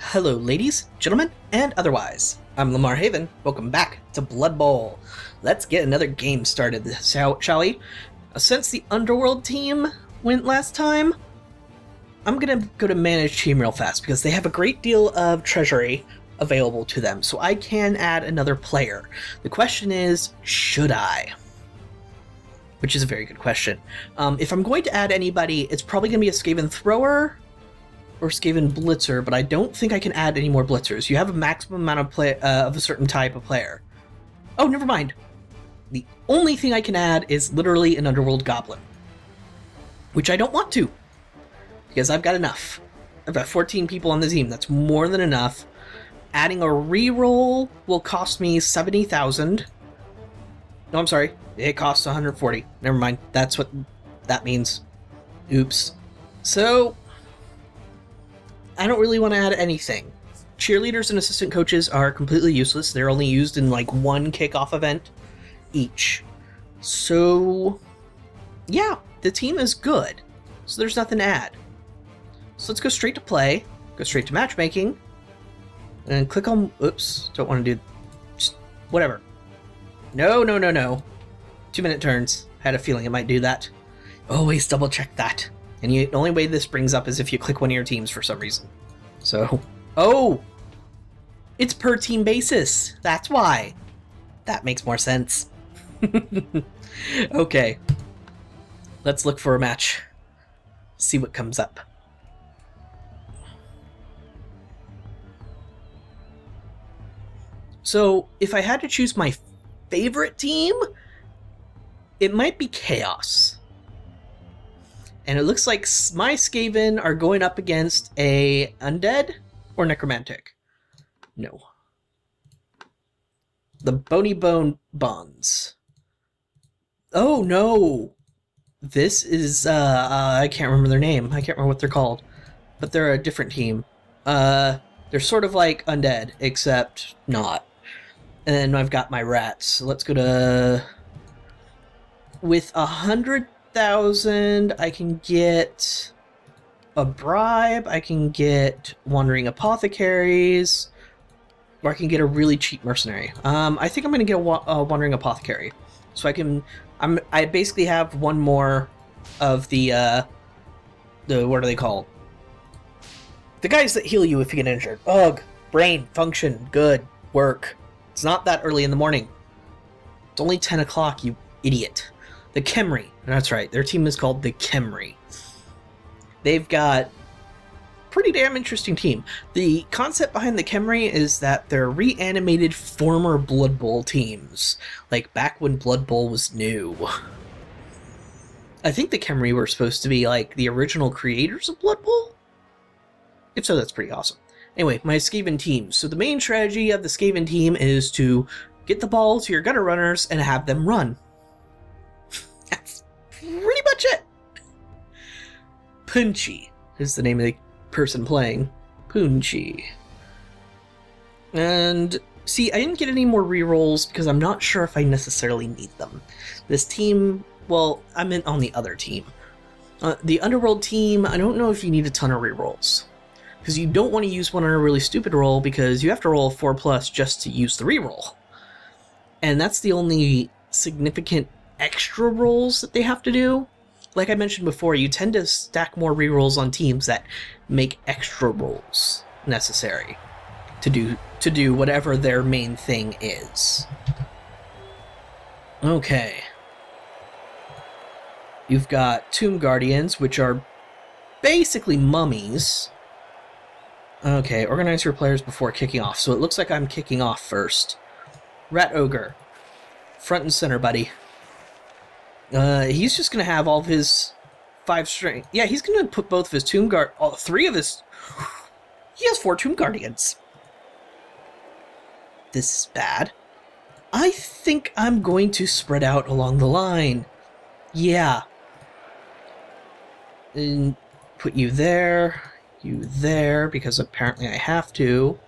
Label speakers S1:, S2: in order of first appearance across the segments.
S1: Hello, ladies, gentlemen, and otherwise. I'm Lamar Haven. Welcome back to Blood Bowl. Let's get another game started, shall we? Since the Underworld team went last time, I'm gonna go to manage team real fast because they have a great deal of treasury available to them, so I can add another player. The question is, should I? Which is a very good question. If I'm going to add anybody, it's probably gonna be a Skaven thrower or Skaven blitzer, but I don't think I can add any more blitzers. You have a maximum amount of of a certain type of player. Oh, never mind. The only thing I can add is literally an Underworld Goblin, which I don't want to, because I've got enough. I've got 14 people on the team. That's more than enough. Adding a reroll will cost me 70,000. No, I'm sorry. It costs 140. Never mind. That's what that means. Oops. So I don't really want to add anything. Cheerleaders and assistant coaches are completely useless. They're only used in like one kickoff event each. So yeah, the team is good. So there's nothing to add. So let's go straight to play, go straight to matchmaking, and click on, oops, don't want to do, just whatever. No. 2-minute turns. Had a feeling it might do that. Always double check that. And the only way this brings up is if you click one of your teams for some reason. So, oh! It's per team basis. That's why. That makes more sense. Okay. Let's look for a match. See what comes up. So, if I had to choose my favorite team, it might be Chaos. And it looks like my Skaven are going up against a Undead or Necromantic. No. The Bony Bone Bonds. Oh, no! This is, I can't remember their name. I can't remember what they're called. But they're a different team. They're sort of like Undead, except not. And then I've got my rats. So let's go to... With 100,000, I can get a bribe, I can get wandering apothecaries, or I can get a really cheap mercenary. I think I'm going to get a wandering apothecary. So I basically have one more of the what are they called? The guys that heal you if you get injured. Ugh, brain, function, good, work. It's not that early in the morning. It's only 10 o'clock, you idiot. The Khemri. That's right, their team is called the Khemri. They've got pretty damn interesting team. The concept behind the Khemri is that they're reanimated former Blood Bowl teams, like back when Blood Bowl was new. I think the Khemri were supposed to be like the original creators of Blood Bowl? If so, that's pretty awesome. Anyway, my Skaven team. So the main strategy of the Skaven team is to get the ball to your gutter runners and have them run. That's pretty much it. Punchy is the name of the person playing. Punchy. And see, I didn't get any more rerolls because I'm not sure if I necessarily need them. This team, well, I'm on the other team. The Underworld team, I don't know if you need a ton of rerolls. Because you don't want to use one on a really stupid roll because you have to roll a 4+ just to use the reroll. And that's the only significant extra rolls that they have to do. Like I mentioned before, you tend to stack more rerolls on teams that make extra rolls necessary to do whatever their main thing is. Okay. You've got Tomb Guardians, which are basically mummies. Okay, organize your players before kicking off. So it looks like I'm kicking off first. Rat Ogre. Front and center, buddy. He's just going to have all of his 5 strength. Yeah, he's going to put both of his Tomb Guard... all 3 of his... He has 4 Tomb Guardians. This is bad. I think I'm going to spread out along the line. Yeah. And put you there... you there, because apparently I have to.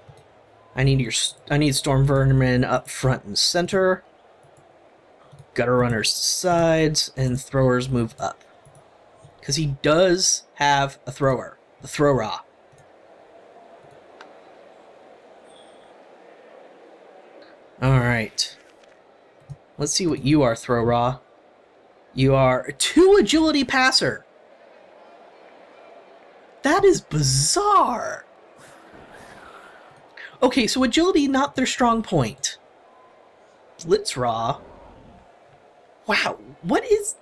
S1: I need Storm Vermin up front and center. Gutter runners to sides, and throwers move up. Because he does have a thrower. The thrower. Alright. Let's see what you are, Throw Raw. You are a 2 agility passer. That is bizarre. Okay, so agility not their strong point. Blitz Raw. Wow, what is...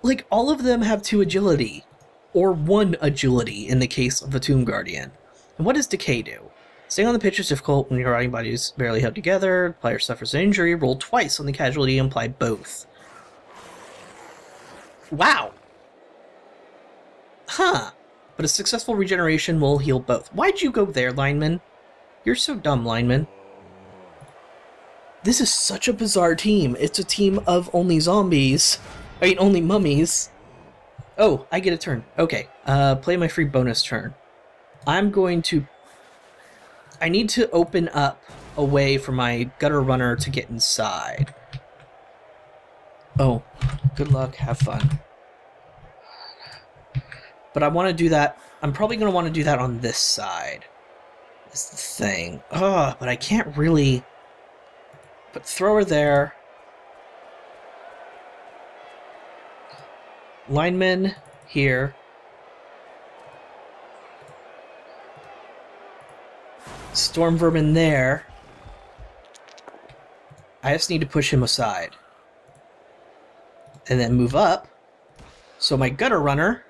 S1: like, all of them have 2 agility. Or 1 agility in the case of a Tomb Guardian. And what does Decay do? Staying on the pitch is difficult when your riding bodies barely held together. The player suffers an injury. Roll twice on the casualty and apply both. Wow. Huh. But a successful regeneration will heal both. Why'd you go there, lineman? You're so dumb, lineman. This is such a bizarre team. It's a team of only zombies. I mean, only mummies. Oh, I get a turn. Okay. Play my free bonus turn. I'm going to... I need to open up a way for my gutter runner to get inside. Oh, good luck. Have fun. But I want to do that. I'm probably going to want to do that on this side. That's the thing. Ugh, but I can't really... Put thrower there. Lineman here. Storm Vermin there. I just need to push him aside. And then move up. So my gutter runner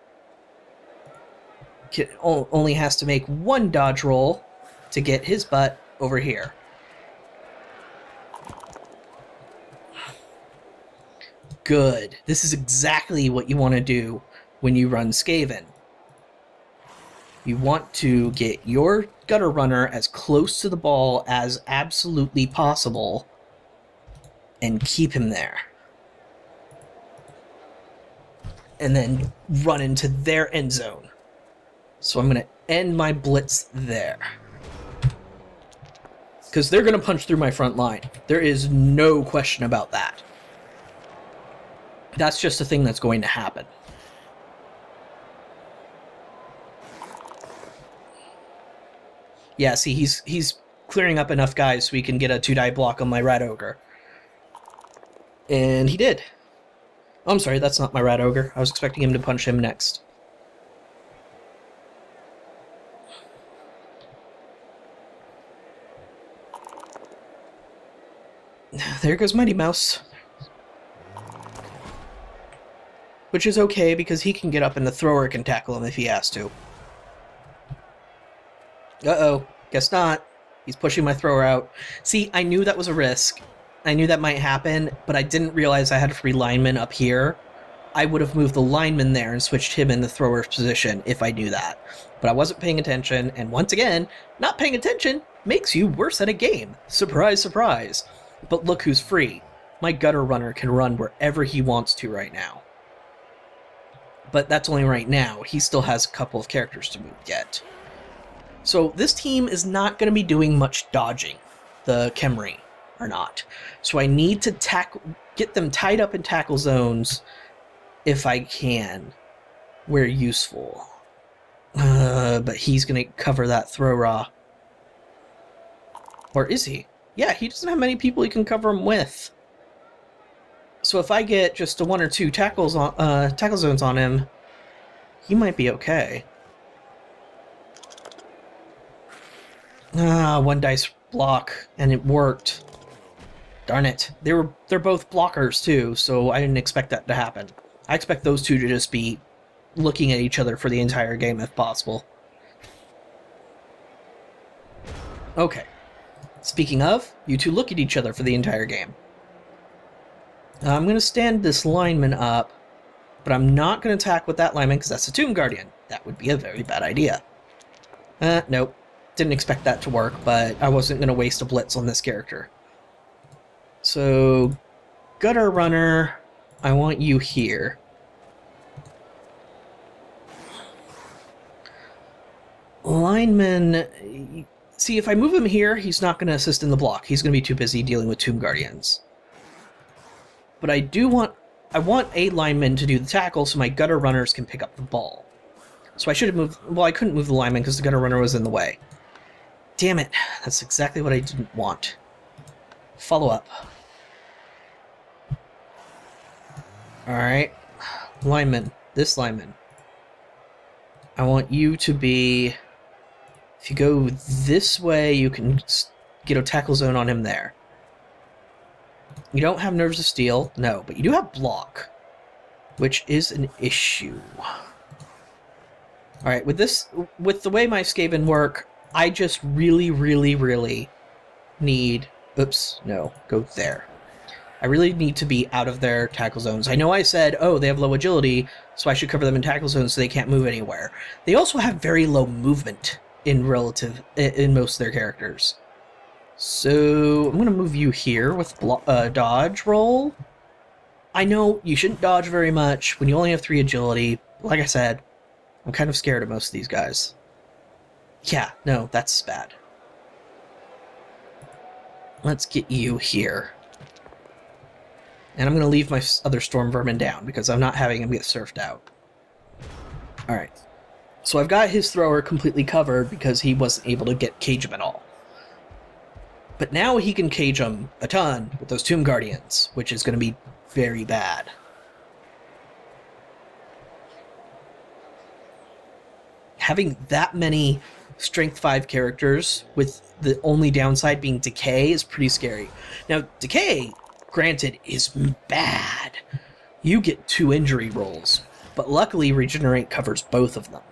S1: only has to make 1 dodge roll to get his butt over here. Good. This is exactly what you want to do when you run Skaven. You want to get your gutter runner as close to the ball as absolutely possible and keep him there. And then run into their end zone. So I'm going to end my blitz there. Because they're going to punch through my front line. There is no question about that. That's just a thing that's going to happen. Yeah, see, he's clearing up enough guys so we can get a 2-die block on my Rat Ogre. And he did. Oh, I'm sorry, that's not my Rat Ogre. I was expecting him to punch him next. There goes Mighty Mouse. Which is okay, because he can get up and the thrower can tackle him if he has to. Uh-oh. Guess not. He's pushing my thrower out. See, I knew that was a risk. I knew that might happen, but I didn't realize I had a free lineman up here. I would have moved the lineman there and switched him in the thrower's position if I knew that. But I wasn't paying attention, and once again, not paying attention makes you worse at a game. Surprise, surprise. But look who's free. My gutter runner can run wherever he wants to right now. But that's only right now. He still has a couple of characters to move yet. So this team is not going to be doing much dodging. The Khemri are not. So I need to get them tied up in tackle zones if I can, where useful. But he's going to cover that throw raw. Or is he? Yeah, he doesn't have many people he can cover him with. So if I get just a 1 or 2 tackle zones on him, he might be okay. 1 dice block, and it worked. Darn it. They're both blockers too, so I didn't expect that to happen. I expect those two to just be looking at each other for the entire game if possible. Okay. Speaking of, you two look at each other for the entire game. I'm going to stand this lineman up, but I'm not going to attack with that lineman because that's a Tomb Guardian. That would be a very bad idea. Nope. Didn't expect that to work, but I wasn't going to waste a blitz on this character. So, Gutter Runner, I want you here. Lineman, see, if I move him here, he's not going to assist in the block. He's going to be too busy dealing with Tomb Guardians. But I want a lineman to do the tackle so my Gutter Runners can pick up the ball. So I should have moved, well, I couldn't move the lineman because the Gutter Runner was in the way. Damn it, that's exactly what I didn't want. Follow up. Alright. Lineman. This lineman. I want you to be... If you go this way, you can get a tackle zone on him there. You don't have Nerves of Steel, no, but you do have Block, which is an issue. Alright, with the way my Skaven work, I just really, really, really need... Oops, no, go there. I really need to be out of their tackle zones. I know I said, oh, they have low agility, so I should cover them in tackle zones so they can't move anywhere. They also have very low movement in most of their characters. So I'm going to move you here with dodge roll. I know you shouldn't dodge very much when you only have 3 agility. Like I said, I'm kind of scared of most of these guys. Yeah, no, that's bad. Let's get you here. And I'm going to leave my other Storm Vermin down, because I'm not having him get surfed out. Alright. So I've got his thrower completely covered, because he wasn't able to cage him at all. But now he can cage him a ton with those Tomb Guardians, which is going to be very bad. Having that many Strength 5 characters, with the only downside being Decay, is pretty scary. Now, Decay... granted, is bad. You get 2 injury rolls, but luckily Regenerate covers both of them.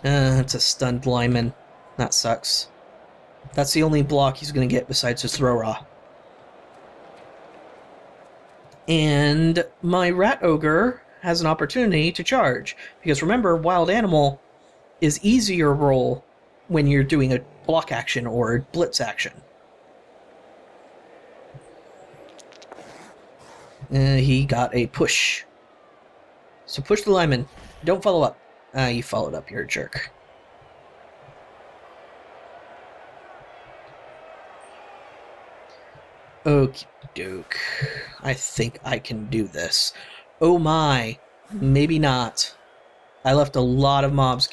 S1: It's a stunned lineman. That sucks. That's the only block he's going to get besides his Throw Raw. And my Rat Ogre has an opportunity to charge, because remember, Wild Animal is easier roll when you're doing a block action or a blitz action. He got a push. So push the lineman. Don't follow up. You followed up. You're a jerk. Okie doke. I think I can do this. Oh my. Maybe not. I left a lot of mobs...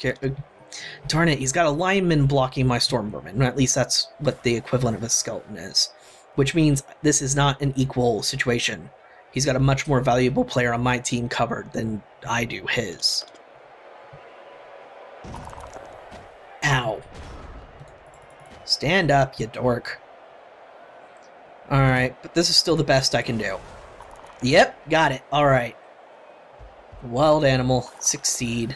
S1: Darn it, he's got a lineman blocking my Storm Vermin. At least that's what the equivalent of a skeleton is. Which means this is not an equal situation. He's got a much more valuable player on my team covered than I do his. Ow. Stand up, you dork. Alright, but this is still the best I can do. Yep, got it. Alright. Wild Animal, succeed.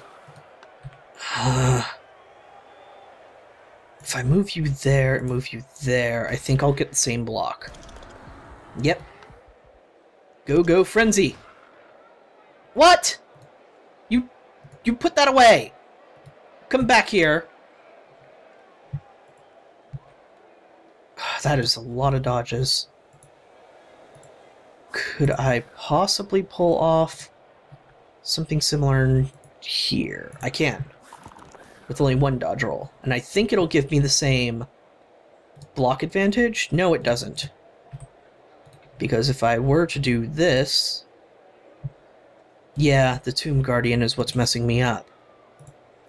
S1: If I move you there and move you there, I think I'll get the same block. Yep. Go, Frenzy! What? You put that away! Come back here. That is a lot of dodges. Could I possibly pull off something similar here? I can. With only 1 dodge roll. And I think it'll give me the same block advantage. No, it doesn't. Because if I were to do this... Yeah, the Tomb Guardian is what's messing me up.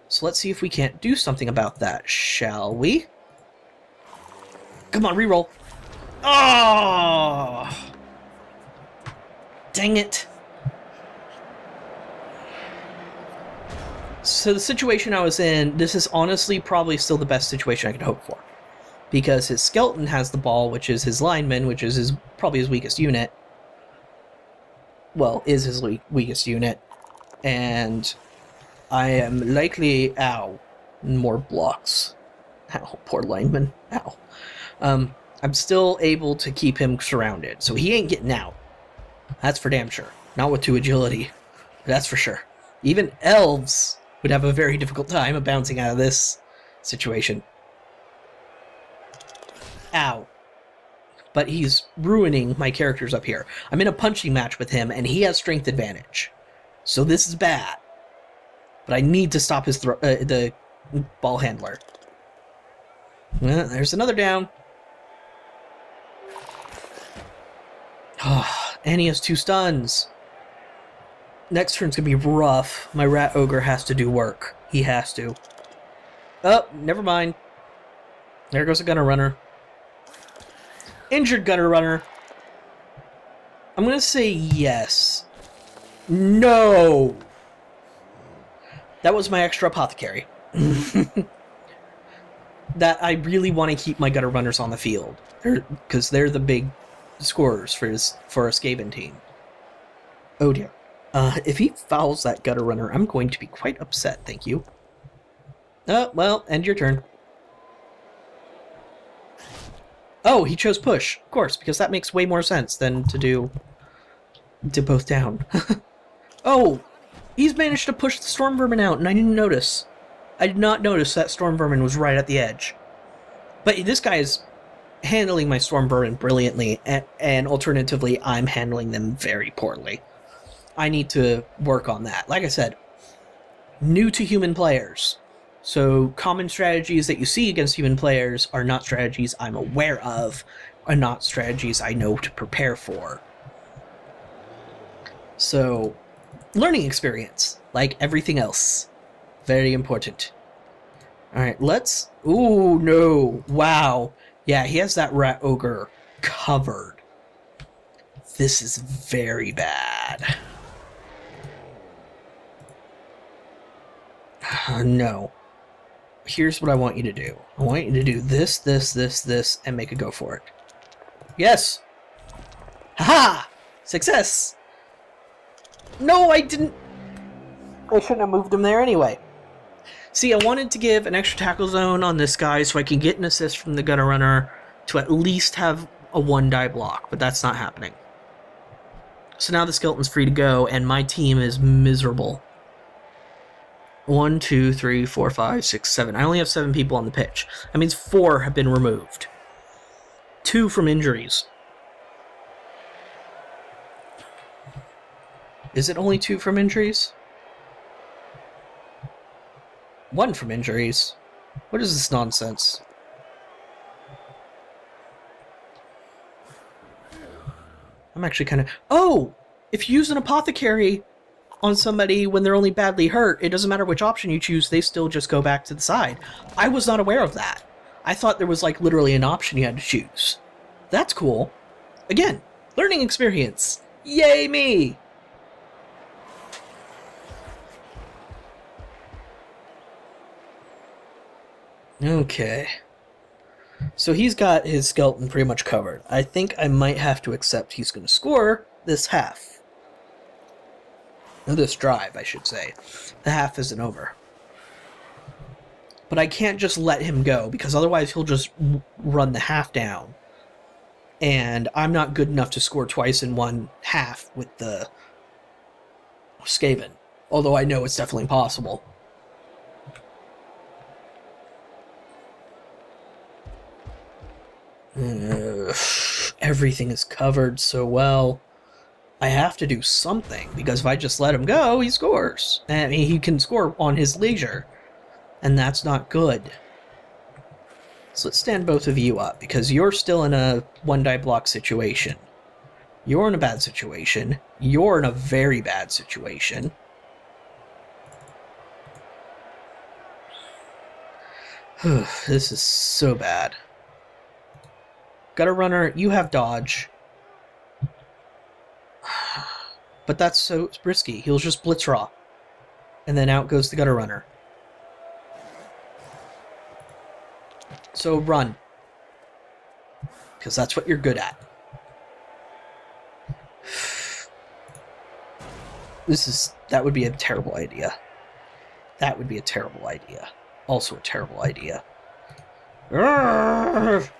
S1: So let's see if we can't do something about that, shall we? Come on, reroll. Oh! Dang it. So the situation I was in, this is honestly probably still the best situation I could hope for. Because his skeleton has the ball, which is his lineman, which is probably his weakest unit. Well, is his weakest unit. And I am likely... Ow. More blocks. Ow, poor lineman. Ow. I'm still able to keep him surrounded, so he ain't getting out. That's for damn sure. Not with 2 agility. That's for sure. Even elves would have a very difficult time of bouncing out of this situation. Ow. But he's ruining my characters up here. I'm in a punching match with him, and he has strength advantage. So this is bad. But I need to stop his the ball handler. There's another down. Oh, and he has 2 stuns. Next turn's gonna be rough. My Rat Ogre has to do work. He has to. Oh, never mind. There goes a Gunner Runner. Injured gutter runner. I'm gonna say yes. No! That was my extra apothecary. That I really want to keep my gutter runners on the field. Because they're the big scorers for a Skaven team. Oh dear. If he fouls that gutter runner, I'm going to be quite upset, thank you. Well, end your turn. Oh, he chose push, of course, because that makes way more sense than to do both down. Oh, he's managed to push the storm vermin out, and I didn't notice. I did not notice that storm vermin was right at the edge. But this guy is handling my storm vermin brilliantly, and alternatively, I'm handling them very poorly. I need to work on that. Like I said, new to human players. So common strategies that you see against human players are not strategies I'm aware of, are not strategies I know to prepare for. So, learning experience, like everything else. Very important. Alright, let's... Ooh, no. Wow. Yeah, he has that rat ogre covered. This is very bad. No. Here's what I want you to do. I want you to do this, this, this, this, and make a go for it. Yes! Haha! Success! No, I didn't... I shouldn't have moved him there anyway. See, I wanted to give an extra tackle zone on this guy so I can get an assist from the gutter runner to at least have a 1-die block, but that's not happening. So now the skeleton's free to go, and my team is miserable. 1, 2, 3, 4, 5, 6, 7. I only have 7 people on the pitch. That means 4 have been removed. 2 from injuries. Is it only 2 from injuries? 1 from injuries. What is this nonsense? I'm actually kind of... Oh! If you use an apothecary on somebody when they're only badly hurt, it doesn't matter which option you choose, they still just go back to the side. I was not aware of that. I thought there was like literally an option you had to choose. That's cool. Again, learning experience. Yay me! Okay. So he's got his skeleton pretty much covered. I think I might have to accept he's going to score this half. No, this drive, I should say. The half isn't over. But I can't just let him go, because otherwise he'll just run the half down. And I'm not good enough to score twice in one half with the Skaven. Although I know it's definitely possible. Everything is covered so well. I have to do something, because if I just let him go, he scores. I mean, he can score on his leisure, and that's not good. So let's stand both of you up, because you're still in a 1-die block situation. You're in a bad situation. You're in a very bad situation. This is so bad. Gutter runner, you have dodge. But that's so risky. He'll just blitz raw. And then out goes the gutter runner. So run. Because that's what you're good at. That would be a terrible idea. That would be a terrible idea. Also a terrible idea. Urgh!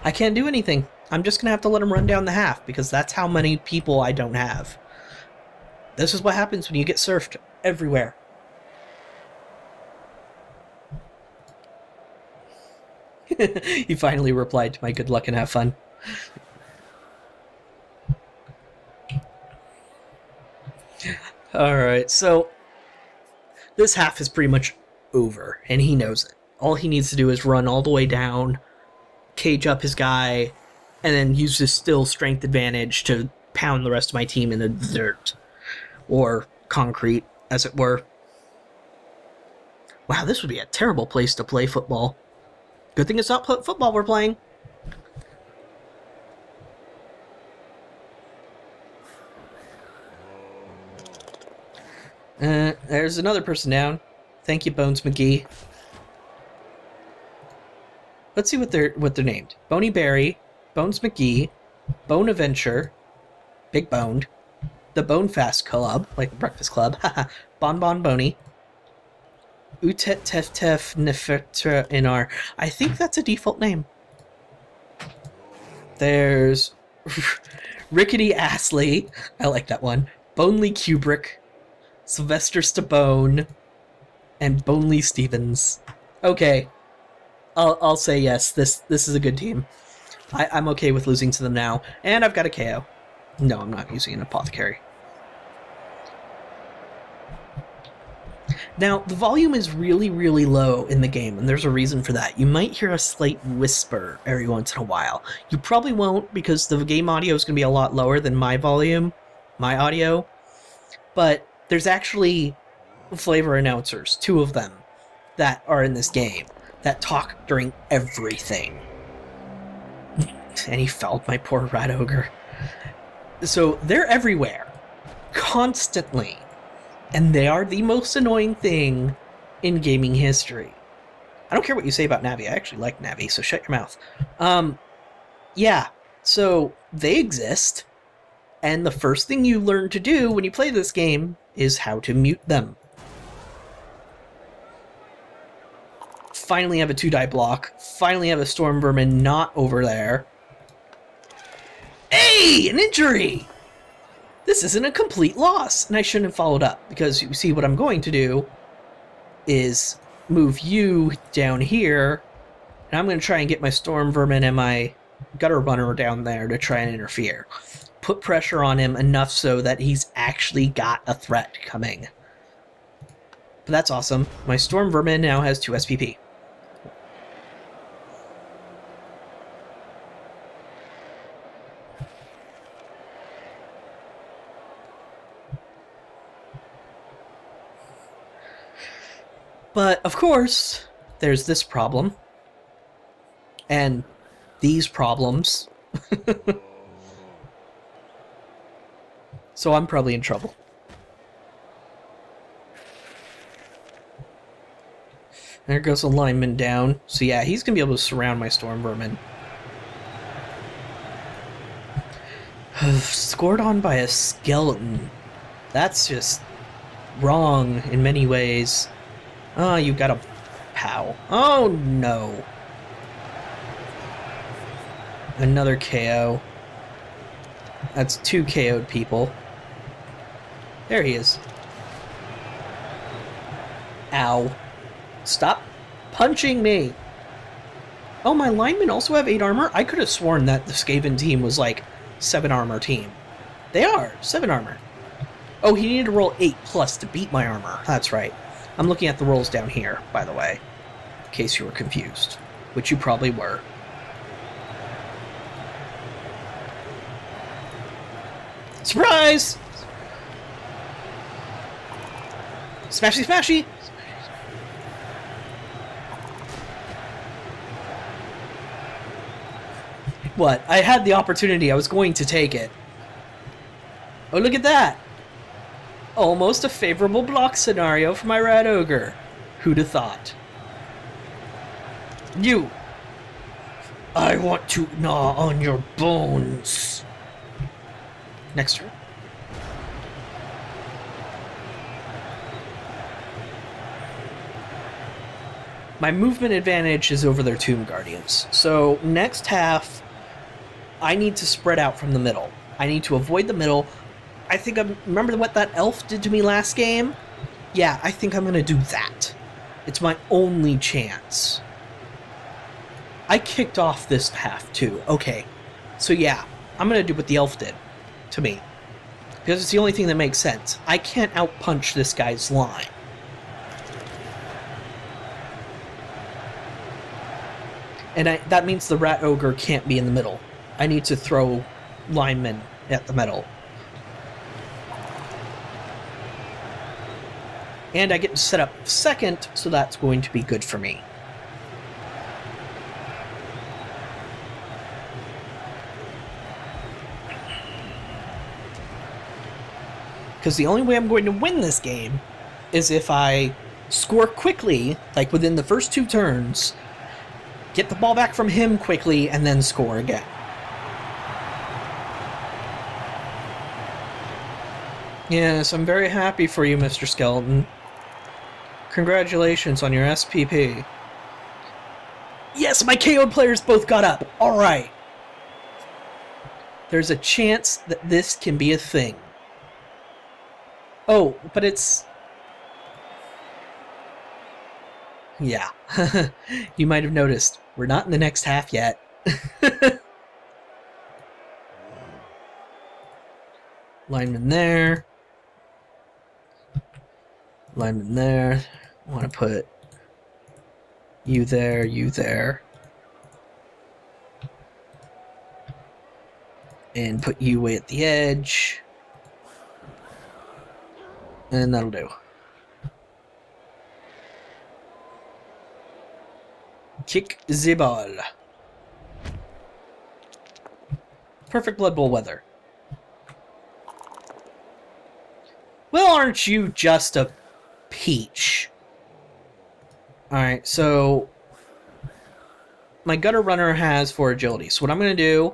S1: I can't do anything. I'm just going to have to let him run down the half, because that's how many people I don't have. This is what happens when you get surfed everywhere. He finally replied to my good luck and have fun. Alright, so this half is pretty much over, and he knows it. All he needs to do is run all the way down, cage up his guy, and then use his still strength advantage to pound the rest of my team in the dirt. Or concrete, as it were. Wow, this would be a terrible place to play football. Good thing it's not football we're playing. There's another person down. Thank you, Bones McGee. Let's see what they're named. Boney Berry, Bones McGee, Bone Adventure, Big Boned, the Bone Fast Club, like the Breakfast Club, Bon Bon Boney, Utet Tef Tef Nefertra Inar. I think that's a default name. There's Rickety Astley. I like that one. Bonely Kubrick, Sylvester Stallone, and Bonely Stevens. Okay, I'll say yes. This is a good team. I'm okay with losing to them now, and I've got a KO. No, I'm not using an apothecary. Now, the volume is really, really low in the game, and there's a reason for that. You might hear a slight whisper every once in a while. You probably won't, because the game audio is going to be a lot lower than my volume, my audio. But there's actually flavor announcers, 2 of them, that are in this game, that talk during everything. And he felled my poor rat ogre. So they're everywhere, constantly. And they are the most annoying thing in gaming history. I don't care what you say about Navi. I actually like Navi, so shut your mouth. Yeah, so they exist. And the first thing you learn to do when you play this game is how to mute them. Finally have a 2-die block. Finally have a Storm Vermin not over there. Hey! An injury! This isn't a complete loss, and I shouldn't have followed up, because you see what I'm going to do is move you down here, and I'm going to try and get my Storm Vermin and my Gutter Runner down there to try and interfere. Put pressure on him enough so that he's actually got a threat coming. But that's awesome. My Storm Vermin now has 2 SPP. But, of course, there's this problem. And these problems. So I'm probably in trouble. There goes a lineman down. So yeah, he's going to be able to surround my Storm Vermin. Scored on by a skeleton. That's just wrong in many ways. Oh, you got a POW. Oh, no. Another KO. That's 2 KO'd people. There he is. Ow. Stop punching me. Oh, my linemen also have 8 armor? I could have sworn that the Skaven team was like 7 armor team. They are. 7 armor. Oh, he needed to roll 8 plus to beat my armor. That's right. I'm looking at the rolls down here, by the way, in case you were confused, which you probably were. Surprise! Smashy, smashy! What? I had the opportunity. I was going to take it. Oh, look at that! Almost a favorable block scenario for my Rat Ogre. Who'd have thought? You! I want to gnaw on your bones. Next turn. My movement advantage is over their Tomb Guardians. So next half, I need to spread out from the middle. I need to avoid the middle. I think remember what that elf did to me last game? Yeah, I think I'm going to do that. It's my only chance. I kicked off this half too. Okay. So yeah, I'm going to do what the elf did to me. Because it's the only thing that makes sense. I can't outpunch this guy's line. And that means the Rat Ogre can't be in the middle. I need to throw linemen at the middle. And I get to set up second, so that's going to be good for me. Because the only way I'm going to win this game is if I score quickly, like within the first 2 turns, get the ball back from him quickly, and then score again. Yes, I'm very happy for you, Mr. Skeleton. Congratulations on your SPP. Yes, my KO'd players both got up. All right. There's a chance that this can be a thing. Oh, but it's... Yeah. You might have noticed, we're not in the next half yet. Lineman there. Lineman there. I want to put you there, you there. And put you way at the edge. And that'll do. Kick the ball. Perfect Blood Bowl weather. Well, aren't you just a peach? Alright, so my gutter runner has 4 agility. So what I'm going to do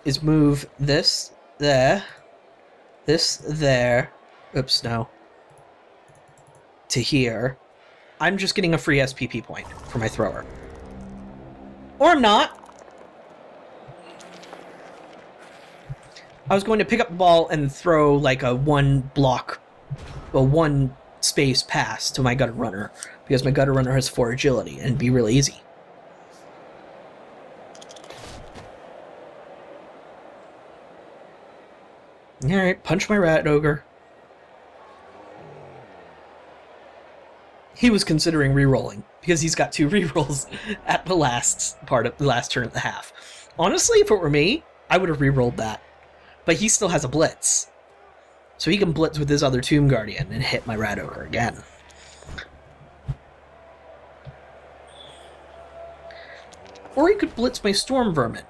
S1: is move this there, this there, oops, no, to here. I'm just getting a free SPP point for my thrower. Or I'm not. I was going to pick up the ball and throw like a 1 space pass to my gutter runner, because my gutter runner has 4 agility, and it'd be really easy. Alright, punch my rat ogre. He was considering re-rolling, because he's got 2 re-rolls at the last part of the last turn of the half. Honestly, if it were me, I would have re-rolled that. But he still has a blitz. So he can blitz with his other Tomb Guardian and hit my rat ogre again. Or he could blitz my Storm Vermin,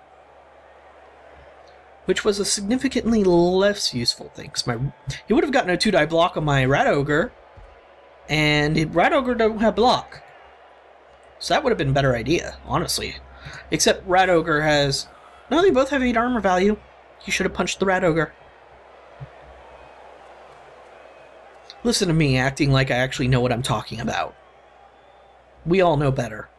S1: which was a significantly less useful thing. He would have gotten a 2-die block on my rat ogre, and rat ogre don't have block. So that would have been a better idea, honestly. Except rat ogre has... No, they both have 8 armor value. You should have punched the rat ogre. Listen to me acting like I actually know what I'm talking about. We all know better.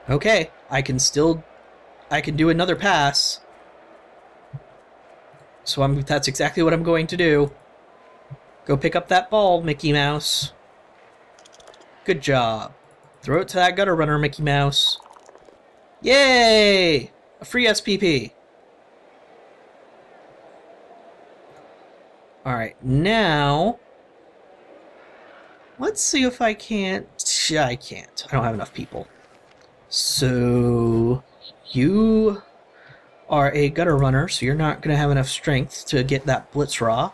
S1: Okay, I can do another pass. So that's exactly what I'm going to do. Go pick up that ball, Mickey Mouse. Good job. Throw it to that gutter runner, Mickey Mouse. Yay! A free SPP. Alright, now... Let's see if I can't... I can't. I don't have enough people. So... You are a gutter runner, so you're not going to have enough strength to get that blitz raw.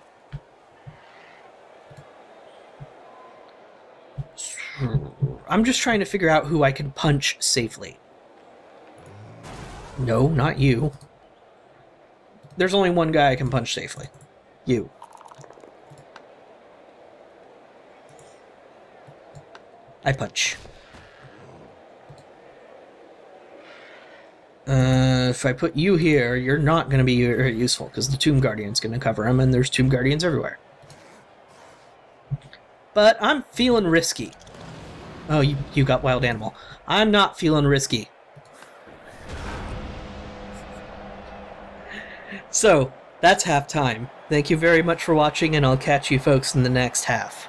S1: I'm just trying to figure out who I can punch safely. No, not you. There's only one guy I can punch safely. You. I punch. If I put you here, you're not going to be very useful, because the Tomb Guardian's going to cover him, and there's Tomb Guardians everywhere. But I'm feeling risky. Oh, you got Wild Animal. I'm not feeling risky. So, that's halftime. Thank you very much for watching, and I'll catch you folks in the next half.